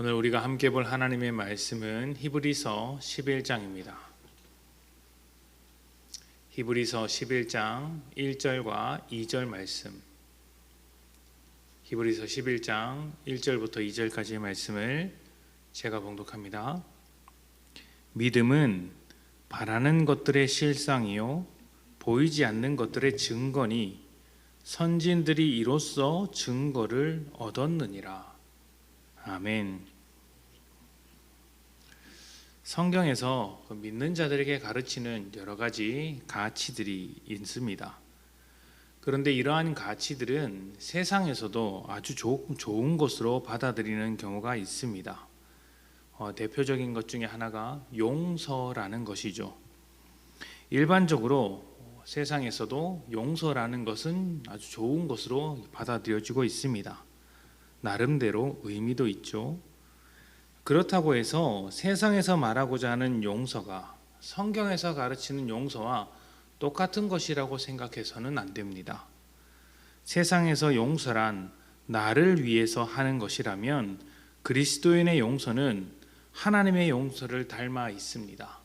오늘 우리가 함께 볼 하나님의 말씀은 히브리서 11장입니다. 히브리서 11장 1절과 2절 말씀. 히브리서 11장 1절부터 2절까지의 말씀을 제가 봉독합니다. 믿음은 바라는 것들의 실상이요 보이지 않는 것들의 증거니 선진들이 이로써 증거를 얻었느니라. 아멘. 성경에서 믿는 자들에게 가르치는 여러 가지 가치들이 있습니다. 그런데 이러한 가치들은 세상에서도 아주 좋은 것으로 받아들이는 경우가 있습니다. 대표적인 것 중에 하나가 용서라는 것이죠. 일반적으로 세상에서도 용서라는 것은 아주 좋은 것으로 받아들여지고 있습니다. 나름대로 의미도 있죠. 그렇다고 해서 세상에서 말하고자 하는 용서가 성경에서 가르치는 용서와 똑같은 것이라고 생각해서는 안 됩니다. 세상에서 용서란 나를 위해서 하는 것이라면 그리스도인의 용서는 하나님의 용서를 닮아 있습니다.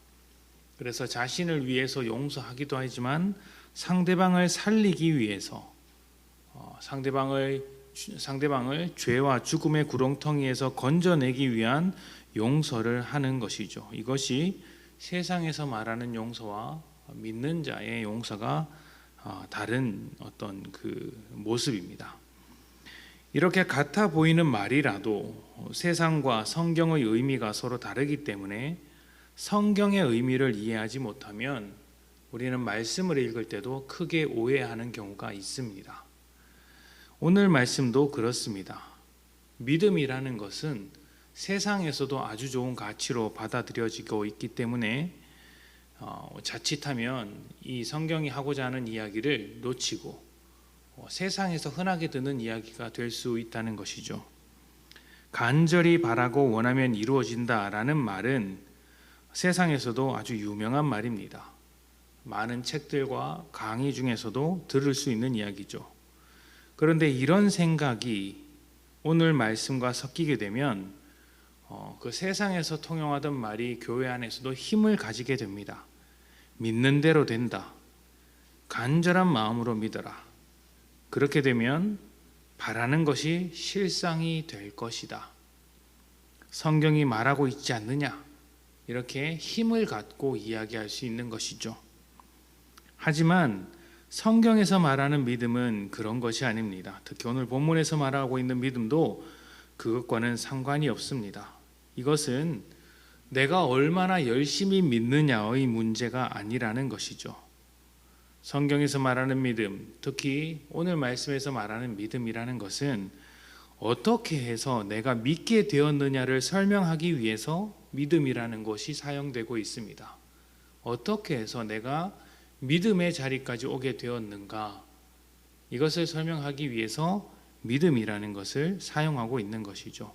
그래서 자신을 위해서 용서하기도 하지만 상대방을 살리기 위해서 상대방을 죄와 죽음의 구렁텅이에서 건져내기 위한 용서를 하는 것이죠. 이것이 세상에서 말하는 용서와 믿는 자의 용서가 다른 어떤 그 모습입니다. 이렇게 같아 보이는 말이라도 세상과 성경의 의미가 서로 다르기 때문에 성경의 의미를 이해하지 못하면 우리는 말씀을 읽을 때도 크게 오해하는 경우가 있습니다. 오늘 말씀도 그렇습니다. 믿음이라는 것은 세상에서도 아주 좋은 가치로 받아들여지고 있기 때문에 자칫하면 이 성경이 하고자 하는 이야기를 놓치고 세상에서 흔하게 듣는 이야기가 될 수 있다는 것이죠. 간절히 바라고 원하면 이루어진다라는 말은 세상에서도 아주 유명한 말입니다. 많은 책들과 강의 중에서도 들을 수 있는 이야기죠. 그런데 이런 생각이 오늘 말씀과 섞이게 되면 그 세상에서 통용하던 말이 교회 안에서도 힘을 가지게 됩니다. 믿는 대로 된다. 간절한 마음으로 믿어라. 그렇게 되면 바라는 것이 실상이 될 것이다. 성경이 말하고 있지 않느냐? 이렇게 힘을 갖고 이야기할 수 있는 것이죠. 하지만 성경에서 말하는 믿음은 그런 것이 아닙니다. 특히 오늘 본문에서 말하고 있는 믿음도 그것과는 상관이 없습니다. 이것은 내가 얼마나 열심히 믿느냐의 문제가 아니라는 것이죠. 성경에서 말하는 믿음, 특히 오늘 말씀에서 말하는 믿음이라는 것은 어떻게 해서 내가 믿게 되었느냐를 설명하기 위해서 믿음이라는 것이 사용되고 있습니다. 어떻게 해서 내가 믿음의 자리까지 오게 되었는가? 이것을 설명하기 위해서 믿음이라는 것을 사용하고 있는 것이죠.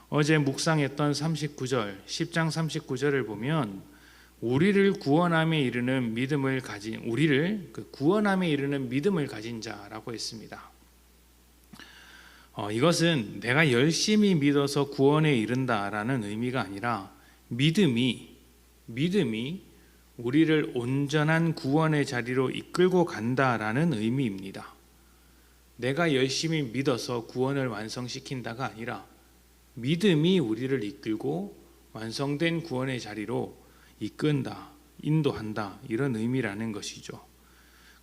어제 묵상했던 39절, 10장 39절을 보면 우리를 구원함에 이르는 믿음을 가진 자라고 했습니다. 이것은 내가 열심히 믿어서 구원에 이른다라는 의미가 아니라 믿음이 우리를 온전한 구원의 자리로 이끌고 간다라는 의미입니다. 내가 열심히 믿어서 구원을 완성시킨다가 아니라 믿음이 우리를 이끌고 완성된 구원의 자리로 이끈다, 인도한다, 이런 의미라는 것이죠.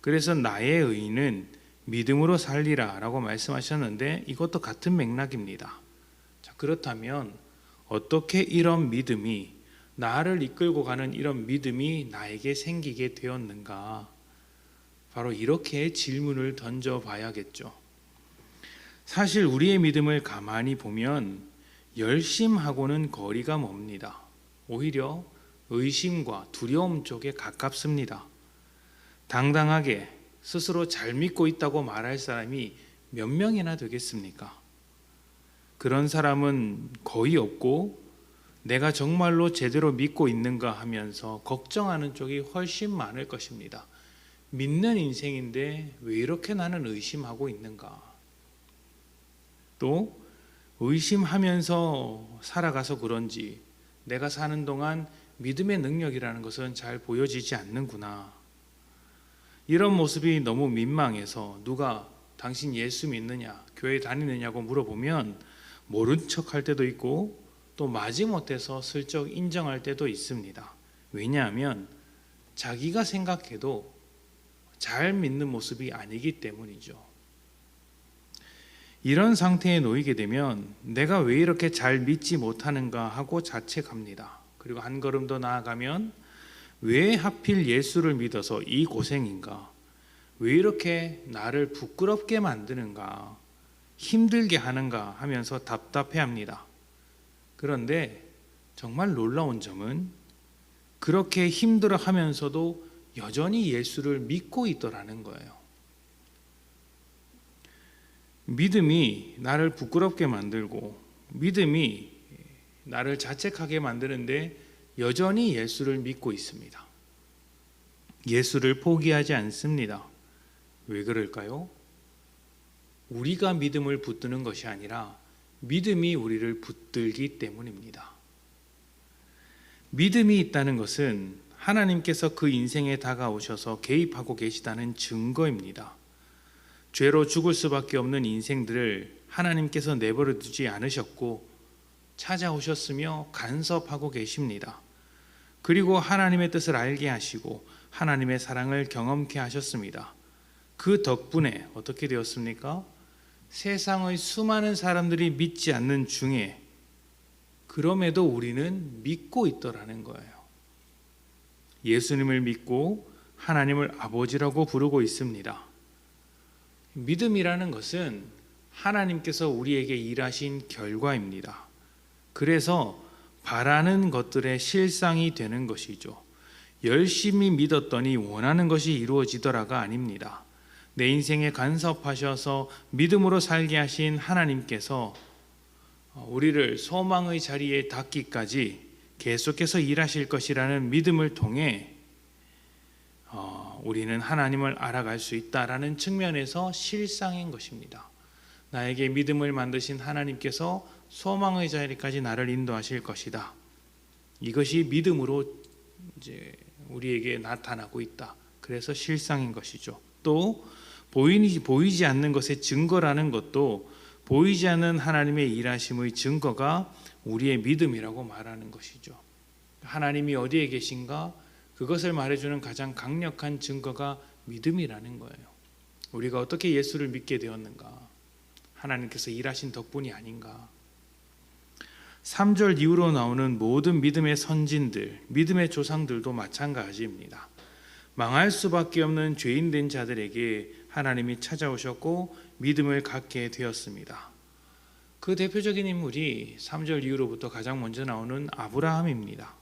그래서 나의 의는 믿음으로 살리라 라고 말씀하셨는데 이것도 같은 맥락입니다. 자, 그렇다면 어떻게 이런 믿음이 나를 이끌고 가는 이런 믿음이 나에게 생기게 되었는가? 바로 이렇게 질문을 던져봐야겠죠. 사실 우리의 믿음을 가만히 보면 열심하고는 거리가 멉니다. 오히려 의심과 두려움 쪽에 가깝습니다. 당당하게 스스로 잘 믿고 있다고 말할 사람이 몇 명이나 되겠습니까? 그런 사람은 거의 없고 내가 정말로 제대로 믿고 있는가 하면서 걱정하는 쪽이 훨씬 많을 것입니다. 믿는 인생인데 왜 이렇게 나는 의심하고 있는가? 또 의심하면서 살아가서 그런지 내가 사는 동안 믿음의 능력이라는 것은 잘 보여지지 않는구나. 이런 모습이 너무 민망해서 누가 당신 예수 믿느냐, 교회 다니느냐고 물어보면 모른 척할 때도 있고 또 마지못해서 슬쩍 인정할 때도 있습니다. 왜냐하면 자기가 생각해도 잘 믿는 모습이 아니기 때문이죠. 이런 상태에 놓이게 되면 내가 왜 이렇게 잘 믿지 못하는가 하고 자책합니다. 그리고 한 걸음 더 나아가면 왜 하필 예수를 믿어서 이 고생인가? 왜 이렇게 나를 부끄럽게 만드는가? 힘들게 하는가 하면서 답답해합니다. 그런데 정말 놀라운 점은 그렇게 힘들어하면서도 여전히 예수를 믿고 있더라는 거예요. 믿음이 나를 부끄럽게 만들고 믿음이 나를 자책하게 만드는데 여전히 예수를 믿고 있습니다. 예수를 포기하지 않습니다. 왜 그럴까요? 우리가 믿음을 붙드는 것이 아니라 믿음이 우리를 붙들기 때문입니다. 믿음이 있다는 것은 하나님께서 그 인생에 다가오셔서 개입하고 계시다는 증거입니다. 죄로 죽을 수밖에 없는 인생들을 하나님께서 내버려 두지 않으셨고 찾아오셨으며 간섭하고 계십니다. 그리고 하나님의 뜻을 알게 하시고 하나님의 사랑을 경험케 하셨습니다. 그 덕분에 어떻게 되었습니까? 세상의 수많은 사람들이 믿지 않는 중에 그럼에도 우리는 믿고 있더라는 거예요. 예수님을 믿고 하나님을 아버지라고 부르고 있습니다. 믿음이라는 것은 하나님께서 우리에게 일하신 결과입니다. 그래서 바라는 것들의 실상이 되는 것이죠. 열심히 믿었더니 원하는 것이 이루어지더라가 아닙니다. 내 인생에 간섭하셔서 믿음으로 살게 하신 하나님께서 우리를 소망의 자리에 닿기까지 계속해서 일하실 것이라는 믿음을 통해 우리는 하나님을 알아갈 수 있다라는 측면에서 실상인 것입니다. 나에게 믿음을 만드신 하나님께서 소망의 자리까지 나를 인도하실 것이다. 이것이 믿음으로 이제 우리에게 나타나고 있다. 그래서 실상인 것이죠. 또 보이지 않는 것의 증거라는 것도 보이지 않는 하나님의 일하심의 증거가 우리의 믿음이라고 말하는 것이죠. 하나님이 어디에 계신가? 그것을 말해주는 가장 강력한 증거가 믿음이라는 거예요. 우리가 어떻게 예수를 믿게 되었는가? 하나님께서 일하신 덕분이 아닌가? 3절 이후로 나오는 모든 믿음의 선진들, 믿음의 조상들도 마찬가지입니다. 망할 수밖에 없는 죄인된 자들에게 하나님이 찾아오셨고 믿음을 갖게 되었습니다. 그 대표적인 인물이 3절 이후로부터 가장 먼저 나오는 아브라함입니다.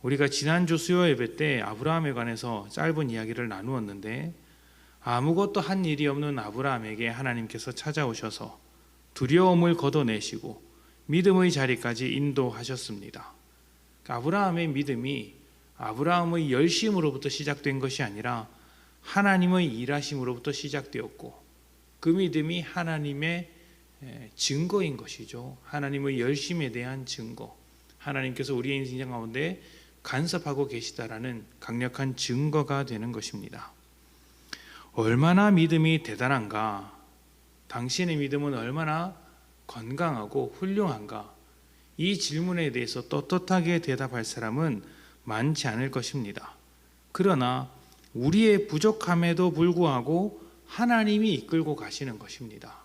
우리가 지난주 수요 예배 때 아브라함에 관해서 짧은 이야기를 나누었는데 아무것도 한 일이 없는 아브라함에게 하나님께서 찾아오셔서 두려움을 걷어내시고 믿음의 자리까지 인도하셨습니다. 아브라함의 믿음이 아브라함의 열심으로부터 시작된 것이 아니라 하나님의 일하심으로부터 시작되었고 그 믿음이 하나님의 증거인 것이죠. 하나님의 열심에 대한 증거. 하나님께서 우리의 인생 가운데 간섭하고 계시다라는 강력한 증거가 되는 것입니다. 얼마나 믿음이 대단한가? 당신의 믿음은 얼마나 건강하고 훌륭한가? 이 질문에 대해서 떳떳하게 대답할 사람은 많지 않을 것입니다. 그러나 우리의 부족함에도 불구하고 하나님이 이끌고 가시는 것입니다.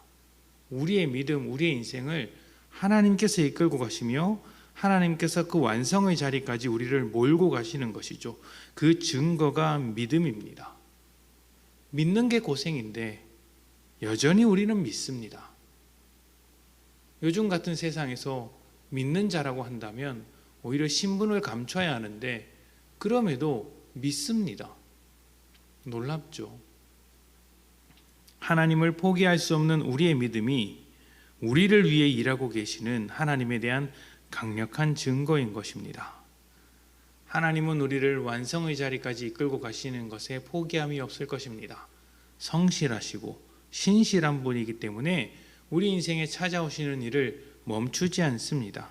우리의 믿음, 우리의 인생을 하나님께서 이끌고 가시며 하나님께서 그 완성의 자리까지 우리를 몰고 가시는 것이죠. 그 증거가 믿음입니다. 믿는 게 고생인데 여전히 우리는 믿습니다. 요즘 같은 세상에서 믿는 자라고 한다면 오히려 신분을 감춰야 하는데 그럼에도 믿습니다. 놀랍죠. 하나님을 포기할 수 없는 우리의 믿음이 우리를 위해 일하고 계시는 하나님에 대한 강력한 증거인 것입니다. 하나님은 우리를 완성의 자리까지 이끌고 가시는 것에 포기함이 없을 것입니다. 성실하시고 신실한 분이기 때문에 우리 인생에 찾아오시는 일을 멈추지 않습니다.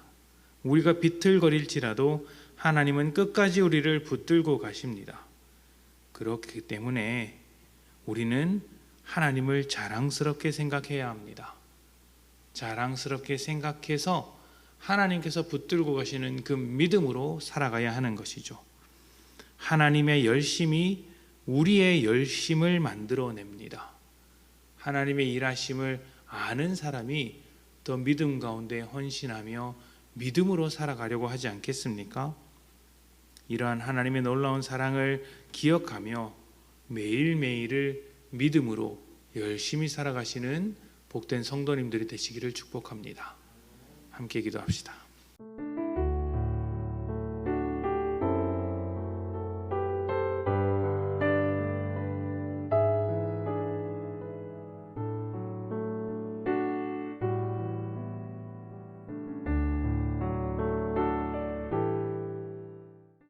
우리가 비틀거릴지라도 하나님은 끝까지 우리를 붙들고 가십니다. 그렇기 때문에 우리는 하나님을 자랑스럽게 생각해야 합니다. 자랑스럽게 생각해서 하나님께서 붙들고 가시는 그 믿음으로 살아가야 하는 것이죠. 하나님의 열심이 우리의 열심을 만들어냅니다. 하나님의 일하심을 아는 사람이 더 믿음 가운데 헌신하며 믿음으로 살아가려고 하지 않겠습니까? 이러한 하나님의 놀라운 사랑을 기억하며 매일매일을 믿음으로 열심히 살아가시는 복된 성도님들이 되시기를 축복합니다. 함께 기도합시다.